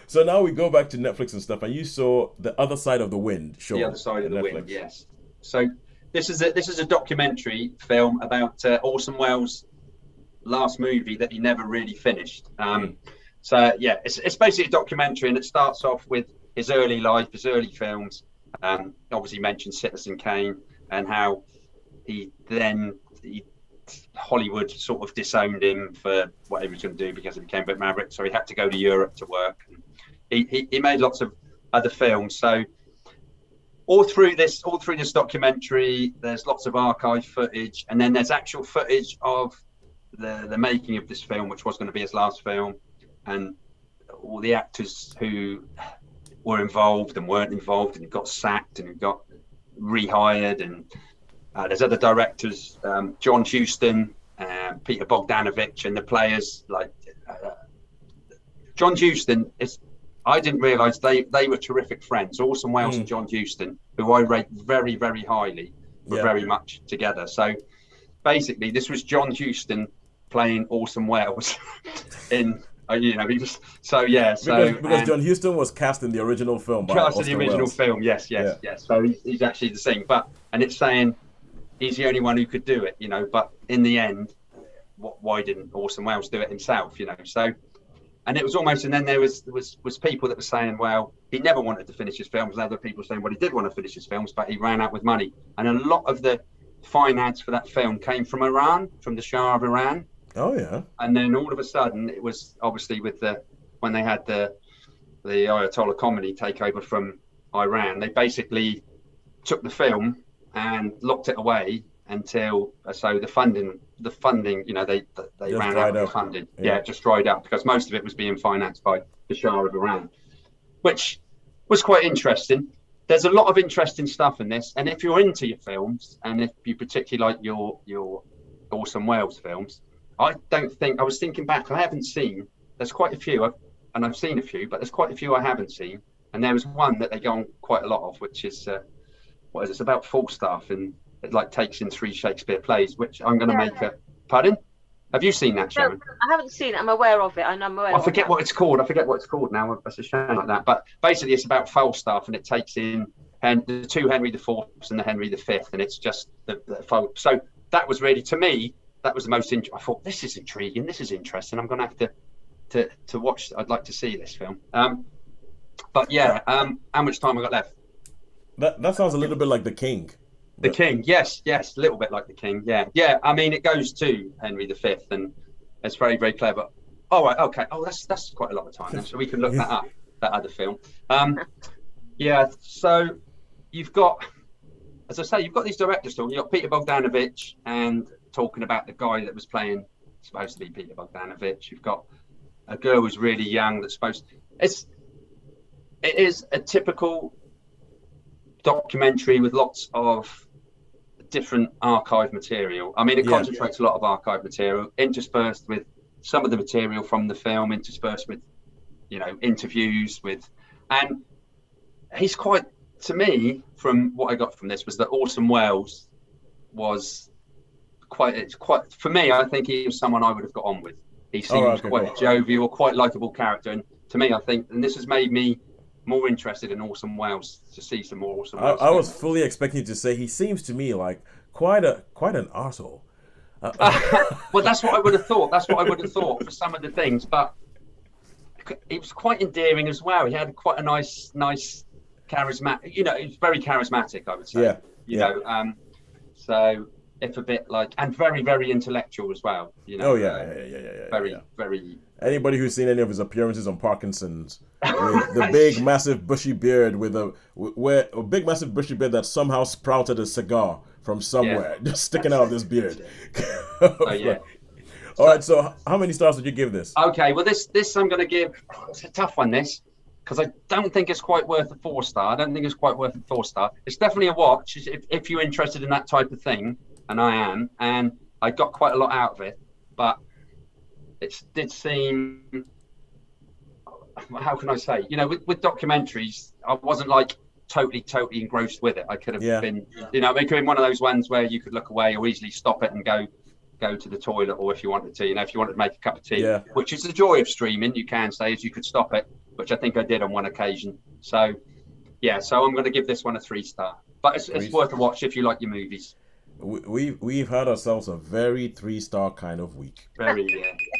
So now we go back to Netflix and stuff, and you saw The Other Side of the Wind show The Other Side of on the Netflix. Wind, yes. So this is a documentary film about Orson Welles' last movie that he never really finished. So yeah, it's basically a documentary, and it starts off with his early life, his early films. Obviously mentioned Citizen Kane, and how Hollywood sort of disowned him for what he was going to do because he became a bit maverick. So he had to go to Europe to work. He made lots of other films. So all through this documentary, there's lots of archive footage, and then there's actual footage of the making of this film, which was going to be his last film, and all the actors who were involved and weren't involved, and got sacked and got rehired, and there's other directors, John Huston, Peter Bogdanovich, and the players like John Huston is. I didn't realise they were terrific friends. Orson Welles and John Huston, who I rate very, very highly, were very much together. So basically, this was John Huston playing Orson Welles in. Because John Huston was cast in the original film. Cast in the original film, yes. So he's actually the same, and it's saying he's the only one who could do it, But in the end, why didn't Orson Welles do it himself, So, and it was almost, and then there was people that were saying, well, he never wanted to finish his films, and other people saying, well, he did want to finish his films, but he ran out with money, and a lot of the finance for that film came from Iran, from the Shah of Iran. Oh yeah. And then all of a sudden, it was obviously when they had the Ayatollah Khomeini take over from Iran, they basically took the film and locked it away until the funding, they ran out of funding. Yeah, it just dried up because most of it was being financed by the Shah of Iran, which was quite interesting. There's a lot of interesting stuff in this, and if you're into your films, and if you particularly like your Orson Welles films, I was thinking back, I haven't seen, there's quite a few, and I've seen a few, but there's quite a few I haven't seen. And there was one that they go on quite a lot of, which is, it's about Falstaff, and it takes in 3 Shakespeare plays, which I'm going to make a, pardon? Have you seen that, Sharon? No, I haven't seen it. I'm aware of it. And I'm aware I forget what it's called. Now. That's a shame like that. But basically, it's about Falstaff, and it takes in the 2 Henry IV and the Henry V, and it's just the so that was really, to me, that was the most I thought, this is intriguing, this is interesting, I'm going to have to watch. I'd like to see this film. But yeah, how much time I got left? That sounds a little bit like The King. The King, yes, a little bit like The King, yeah. I mean, it goes to Henry V, and it's very, very clever. Oh, right, okay. Oh, that's quite a lot of time then, so we can look that up, that other film. Yeah, so you've got, as I say, you've got these directors talking. You've got Peter Bogdanovich and talking about the guy that was playing, supposed to be Peter Bogdanovich. You've got a girl who's really young that's it is a typical documentary with lots of different archive material. I mean, it concentrates a lot of archive material, interspersed with some of the material from the film, interspersed with, interviews with, and he's quite, to me, from what I got from this, was that Orson Welles was quite, for me, I think he was someone I would have got on with. He seems quite a jovial, quite likable character, and to me, I think, and this has made me more interested in Orson Welles, to see some more Orson Welles. I was fully expecting you to say he seems to me like quite an arsehole. Well, that's what I would have thought. That's what I would have thought for some of the things, but he was quite endearing as well. He had quite a nice charismatic. He was very charismatic, I would say. Yeah. So if a bit and very, very intellectual as well. Very. Anybody who's seen any of his appearances on Parkinson's, with the big, massive, bushy beard, with a big, massive, bushy beard that somehow sprouted a cigar from somewhere, just sticking out of this beard. All right, so how many stars would you give this? Okay, well, this I'm going to give, it's a tough one, this, because I don't think it's quite worth a 4-star. I don't think it's quite worth a 4-star. It's definitely a watch if you're interested in that type of thing, and I am, and I got quite a lot out of it, but it did seem, how can I say, with documentaries, I wasn't totally engrossed with it. I could have been, it could have been one of those ones where you could look away or easily stop it and go to the toilet, or if you wanted to, if you wanted to make a cup of tea, which is the joy of streaming, you can say, is you could stop it which I think I did on one occasion. So, yeah, so I'm going to give this one a 3-star. But it's worth a watch if you like your movies. We've had ourselves a very 3-star kind of week. Very, yeah.